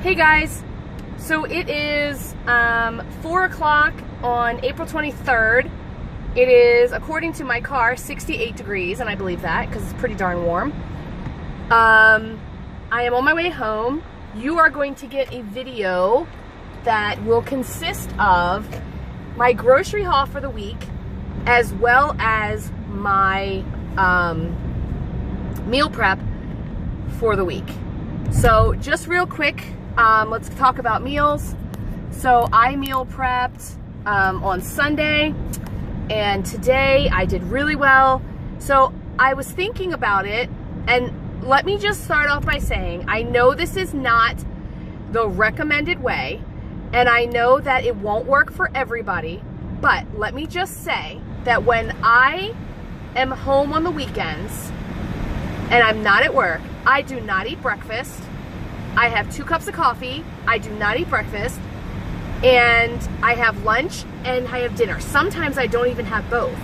Hey guys, so it is 4 o'clock on April 23rd. It is, according to my car, 68 degrees, and I believe that because it's pretty darn warm. I am on my way home. You are going to get a video that will consist of my grocery haul for the week, as well as my meal prep for the week. So just real quick, let's talk about meals. So I meal prepped on Sunday, and today I did really well. So I was thinking about it, and let me just start off by saying, I know this is not the recommended way, and I know that it won't work for everybody, but let me just say that when I am home on the weekends and I'm not at work, I do not eat breakfast. I have 2 cups of coffee. I do not eat breakfast. And I have lunch and I have dinner. Sometimes I don't even have both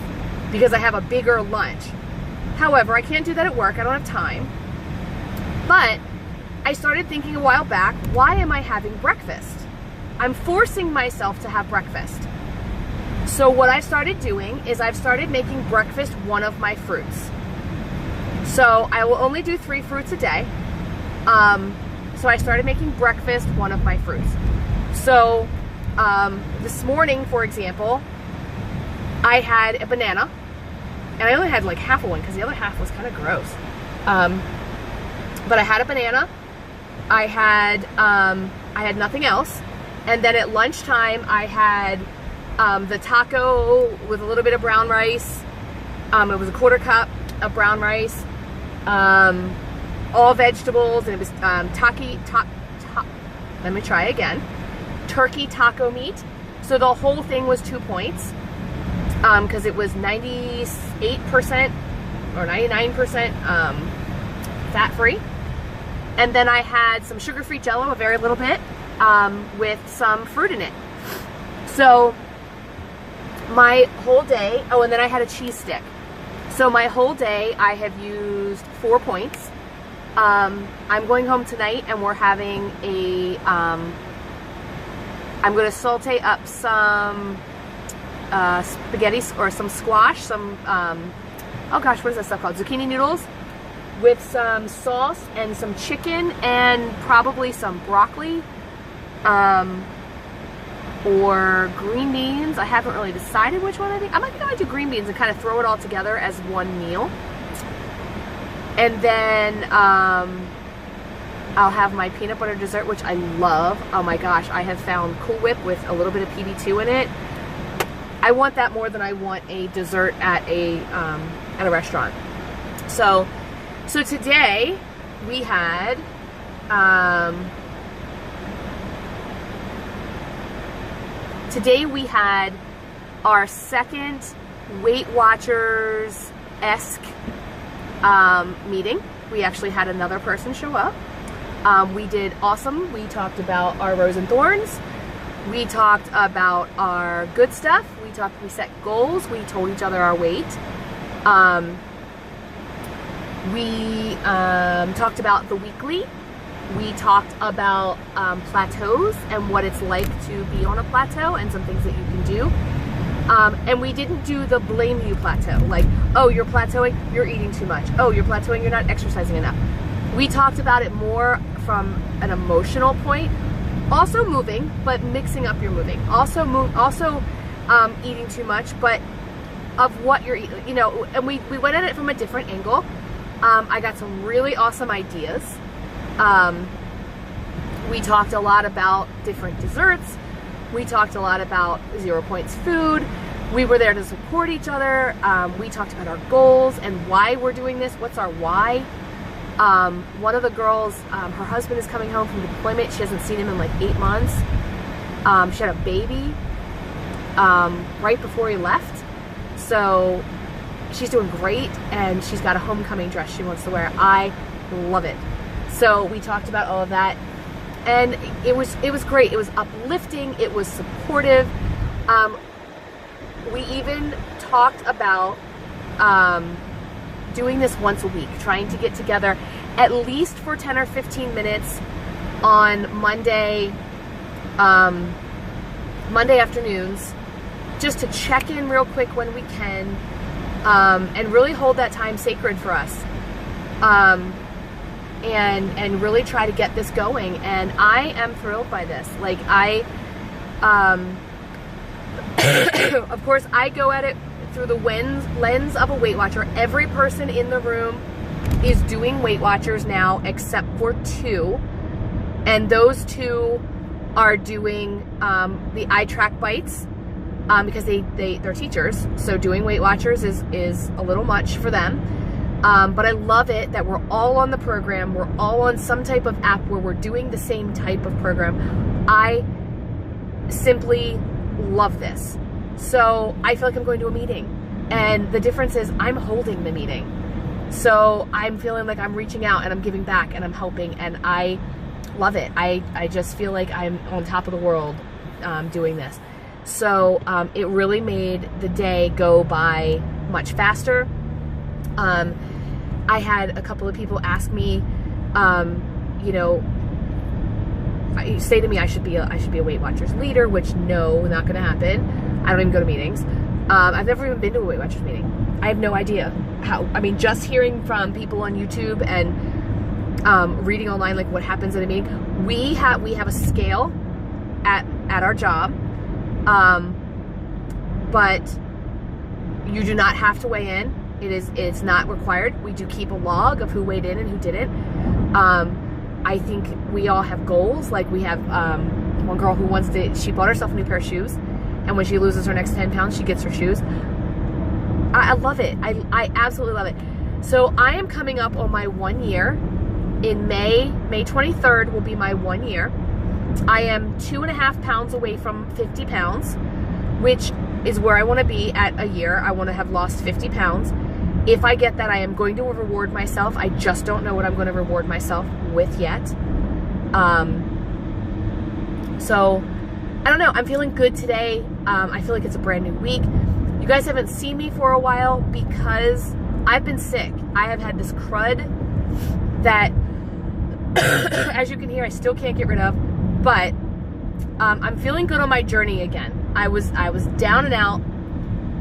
because I have a bigger lunch. However, I can't do that at work. I don't have time. But I started thinking a while back, why am I having breakfast? I'm forcing myself to have breakfast. So what I started doing is I've started making breakfast one of my fruits. So I will only do 3 fruits a day. So I started making breakfast one of my fruits. So this morning, for example, I had a banana, and I only had like half of one because the other half was kind of gross. But I had a banana. I had nothing else, and then at lunchtime I had the taco with a little bit of brown rice. It was a 1/4 cup of brown rice. All vegetables, and it was turkey taco meat. So the whole thing was 2 points because it was 98% or 99% fat-free. And then I had some sugar-free Jell-O, a very little bit, with some fruit in it. So my whole day, oh, and then I had a cheese stick. So my whole day I have used 4 points. I'm going home tonight and we're having a, I'm going to saute up some spaghetti or some squash, some, oh gosh, what is that stuff called? Zucchini noodles with some sauce and some chicken and probably some broccoli or green beans. I haven't really decided which one I think. I might do green beans and kind of throw it all together as one meal. And then I'll have my peanut butter dessert, which I love. Oh my gosh, I have found Cool Whip with a little bit of PB2 in it. I want that more than I want a dessert at a restaurant. So today we had our second Weight Watchers-esque meeting. We actually had another person show up. We did awesome. We talked about our rose and thorns. We talked about our good stuff. We set goals. We told each other our weight. We talked about the weekly. We talked about plateaus and what it's like to be on a plateau and some things that you can do. And we didn't do the blame you plateau, like, oh, you're plateauing, you're eating too much. Oh, you're plateauing, you're not exercising enough. We talked about it more from an emotional point. Also moving, but mixing up your moving. Also eating too much, but of what you're eating, you know, and we went at it from a different angle. I got some really awesome ideas. We talked a lot about different desserts. We talked a lot about 0 points food. We were there to support each other. We talked about our goals and why we're doing this. What's our why? One of the girls, her husband is coming home from deployment. She hasn't seen him in like 8 months. She had a baby right before he left. So she's doing great, and she's got a homecoming dress she wants to wear. I love it. So we talked about all of that. And it was great. It was uplifting. It was supportive. We even talked about doing this once a week, trying to get together at least for 10 or 15 minutes on Monday afternoons, just to check in real quick when we can, and really hold that time sacred for us, and really try to get this going. And I am thrilled by this. Like, of course, I go at it through the lens of a Weight Watcher. Every person in the room is doing Weight Watchers now except for 2, and those 2 are doing the iTrack bites, because they're teachers, so doing Weight Watchers is a little much for them. But I love it that we're all on the program. We're all on some type of app where we're doing the same type of program. I simply love this. So I feel like I'm going to a meeting, and the difference is I'm holding the meeting. So I'm feeling like I'm reaching out and I'm giving back and I'm helping, and I love it. I just feel like I'm on top of the world doing this. So it really made the day go by much faster. I had a couple of people ask me, you know, say to me I should be a Weight Watchers leader, which no, not going to happen. I don't even go to meetings. I've never even been to a Weight Watchers meeting. I have no idea how. I mean, just hearing from people on YouTube and reading online, like what happens at a meeting. We have a scale at our job, but you do not have to weigh in. It's not required. We do keep a log of who weighed in and who didn't. I think we all have goals. Like, we have one girl who she bought herself a new pair of shoes, and when she loses her next 10 pounds, she gets her shoes. I love it. I absolutely love it. So I am coming up on my 1 year. In May 23rd will be my 1 year. I am 2.5 pounds away from 50 pounds, which is where I want to be at a year. I want to have lost 50 pounds. If I get that, I am going to reward myself. I just don't know what I'm going to reward myself with yet. So I don't know. I'm feeling good today. I feel like it's a brand new week. You guys haven't seen me for a while because I've been sick. I have had this crud that, as you can hear, I still can't get rid of. But I'm feeling good on my journey again. I was down and out,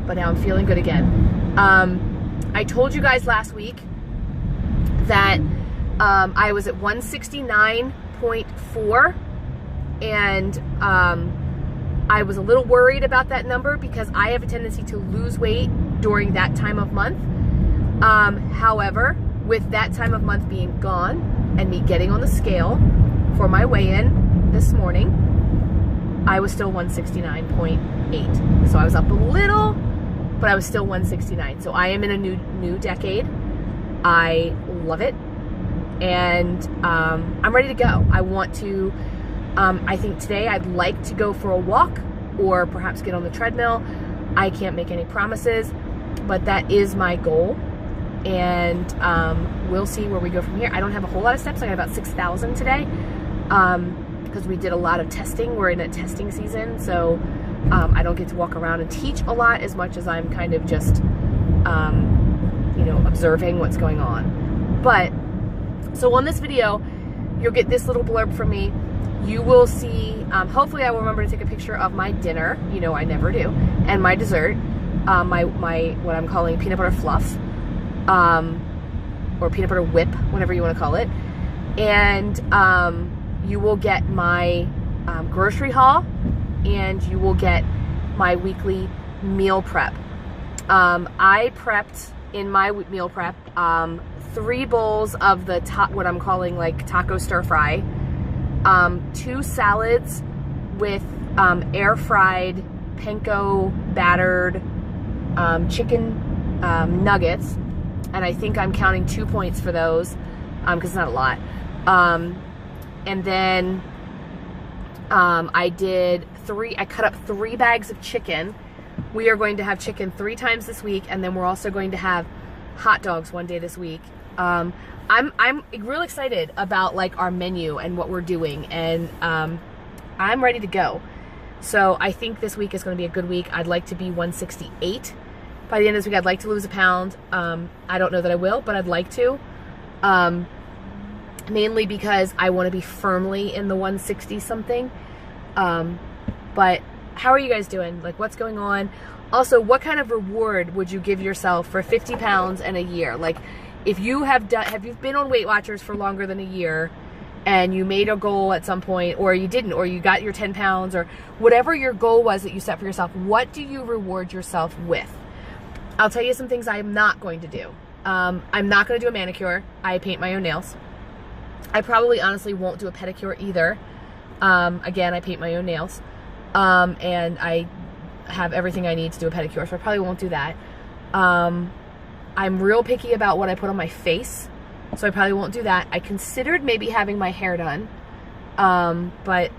but now I'm feeling good again. I told you guys last week that I was at 169.4, and I was a little worried about that number because I have a tendency to lose weight during that time of month. However, with that time of month being gone and me getting on the scale for my weigh-in this morning, I was still 169.8. So I was up a little, but I was still 169. So I am in a new decade. I love it. And I'm ready to go. I want to, I think today I'd like to go for a walk or perhaps get on the treadmill. I can't make any promises, but that is my goal. And we'll see where we go from here. I don't have a whole lot of steps. I got about 6,000 today because we did a lot of testing. We're in a testing season, so I don't get to walk around and teach a lot as much as I'm kind of just, you know, observing what's going on. But, so on this video, you'll get this little blurb from me. You will see, hopefully I will remember to take a picture of my dinner, you know I never do, and my dessert, my what I'm calling peanut butter fluff, or peanut butter whip, whatever you want to call it. And you will get my grocery haul, and you will get my weekly meal prep. I prepped in my meal prep 3 bowls of the what I'm calling like taco stir fry, 2 salads with air fried panko battered chicken nuggets, and I think I'm counting 2 points for those because it's not a lot. And then I cut up 3 bags of chicken. We are going to have chicken 3 times this week, and then we're also going to have hot dogs 1 day this week. I'm real excited about like our menu and what we're doing, and I'm ready to go. So I think this week is going to be a good week. I'd like to be 168 by the end of this week. I'd like to lose a pound. I don't know that I will, but I'd like to. mainly because I want to be firmly in the 160 something. But how are you guys doing? Like, what's going on? Also, what kind of reward would you give yourself for 50 pounds in a year? Like, if you have you been on Weight Watchers for longer than a year, and you made a goal at some point, or you didn't, or you got your 10 pounds, or whatever your goal was that you set for yourself, what do you reward yourself with? I'll tell you some things I'm not going to do. I'm not going to do a manicure. I paint my own nails. I probably honestly won't do a pedicure either. Again, I paint my own nails. And I have everything I need to do a pedicure, so I probably won't do that. I'm real picky about what I put on my face, so I probably won't do that. I considered maybe having my hair done, but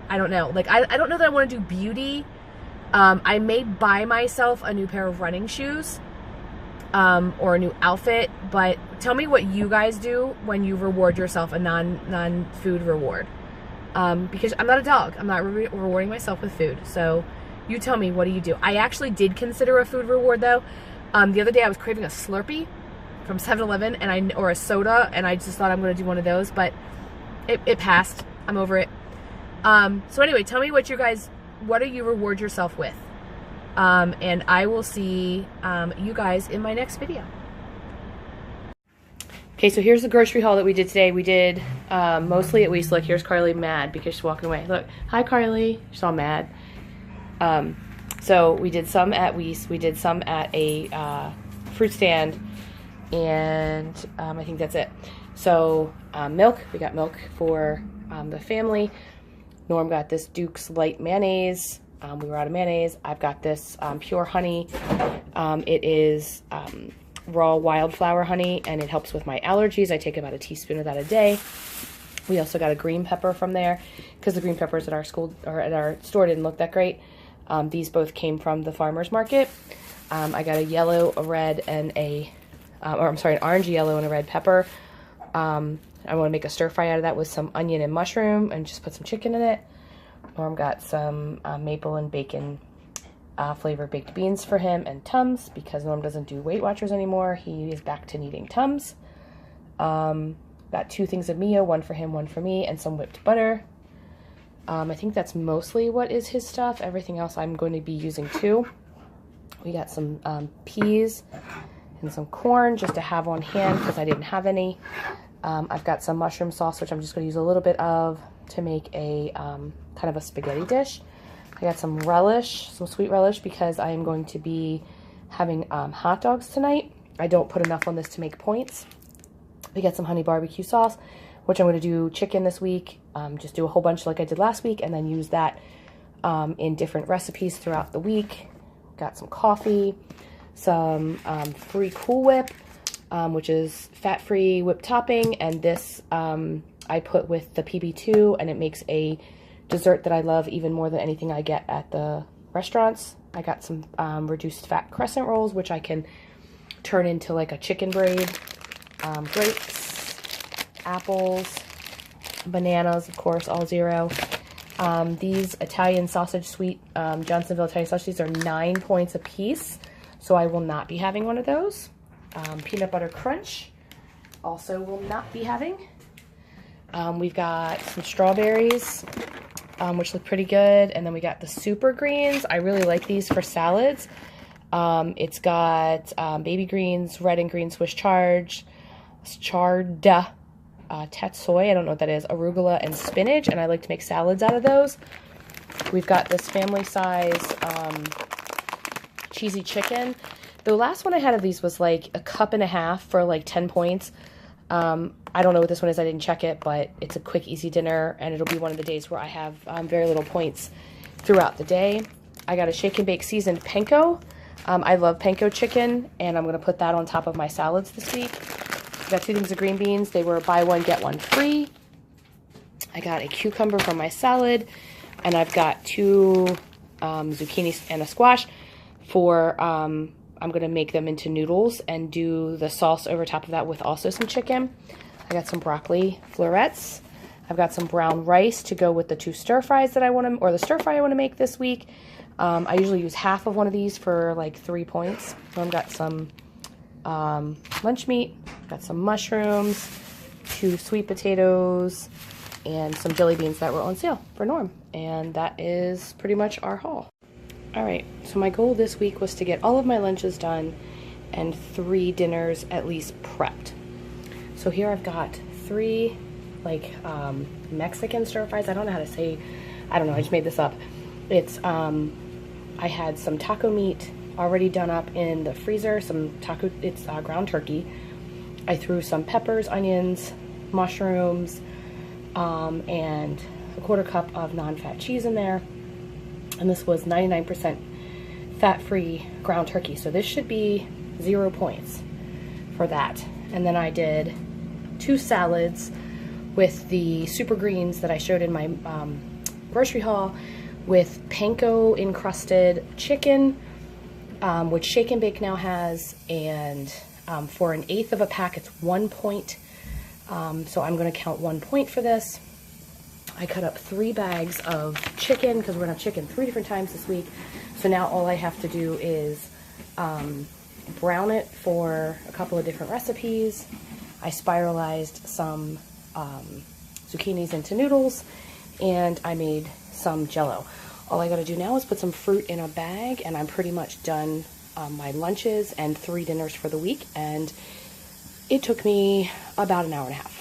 I don't know. Like, I don't know that I want to do beauty. I may buy myself a new pair of running shoes, or a new outfit, but tell me what you guys do when you reward yourself a non-food reward. Because I'm not a dog. I'm not rewarding myself with food. So you tell me, what do you do? I actually did consider a food reward though. The other day I was craving a Slurpee from 7-Eleven or a soda, and I just thought I'm going to do one of those, but it passed. I'm over it. So anyway, tell me what do you reward yourself with? And I will see you guys in my next video. Okay, so here's the grocery haul that we did today. We did mostly at Weiss. Look, here's Carly mad because she's walking away. Look, hi Carly. She's all mad. So we did some at Weiss. We did some at a fruit stand, and I think that's it. So milk. We got milk for the family. Norm got this Duke's Light Mayonnaise. We were out of mayonnaise. I've got this pure honey. It is raw wildflower honey, and it helps with my allergies. I take about a teaspoon of that a day. We also got a green pepper from there because the green peppers at our school or at our store didn't look that great. These both came from the farmer's market. I got a yellow, a red, and an orange, yellow, and a red pepper. I want to make a stir fry out of that with some onion and mushroom and just put some chicken in it. Norm got some maple and bacon flavored baked beans for him and Tums because Norm doesn't do Weight Watchers anymore. He is back to needing Tums. Got 2 things of Mio, one for him, one for me, and some whipped butter. I think that's mostly what is his stuff. Everything else I'm going to be using too. We got some peas and some corn just to have on hand because I didn't have any. I've got some mushroom sauce, which I'm just going to use a little bit of to make a kind of a spaghetti dish. I got some relish, some sweet relish, because I am going to be having hot dogs tonight. I don't put enough on this to make points. We got some honey barbecue sauce, which I'm going to do chicken this week. Just do a whole bunch like I did last week, and then use that in different recipes throughout the week. Got some coffee, some free Cool Whip, which is fat-free whipped topping, and this I put with the PB2, and it makes a dessert that I love even more than anything I get at the restaurants. I got some reduced fat crescent rolls, which I can turn into like a chicken braid. Grapes, apples, bananas, of course, all 0. These Italian sausage, sweet Johnsonville Italian sausages are 9 points a piece, so I will not be having one of those. Peanut butter crunch, also will not be having. We've got some strawberries, which look pretty good, and then we got the super greens. I really like these for salads. It's got baby greens, red and green Swiss chard, tatsoi, I don't know what that is, arugula, and spinach, and I like to make salads out of those. We've got this family size cheesy chicken. The last one I had of these was like a cup and a half for like 10 points. I don't know what this one is, I didn't check it, but it's a quick, easy dinner, and it'll be one of the days where I have very little points throughout the day. I got a shake and bake seasoned panko. I love panko chicken, and I'm going to put that on top of my salads this week. I got 2 things of green beans. They were buy one, get one free. I got a cucumber from my salad, and I've got 2 zucchini and a squash for, I'm going to make them into noodles and do the sauce over top of that with also some chicken. I got some broccoli florets. I've got some brown rice to go with the 2 stir fries that I want to, or the stir fry I want to make this week. I usually use half of one of these for like 3 points. So I've got some lunch meat, got some mushrooms, 2 sweet potatoes, and some jelly beans that were on sale for Norm. And that is pretty much our haul. All right, so my goal this week was to get all of my lunches done and 3 dinners at least prepped. So here I've got 3 like Mexican stir fries. I don't know how to say, I don't know, I just made this up. It's, I had some taco meat already done up in the freezer, it's ground turkey. I threw some peppers, onions, mushrooms, and a 1/4 cup of non-fat cheese in there. And this was 99% fat-free ground turkey. So this should be 0 points for that. And then I did 2 salads with the super greens that I showed in my grocery haul, with panko encrusted chicken, which Shake and Bake now has, and for 1/8 of a pack, it's 1 point. So I'm gonna count 1 point for this. I cut up 3 bags of chicken because we're gonna have chicken 3 different times this week. So now all I have to do is brown it for a couple of different recipes. I spiralized some zucchinis into noodles, and I made some Jell-O. All I gotta do now is put some fruit in a bag, and I'm pretty much done my lunches and 3 dinners for the week, and it took me about an hour and a half.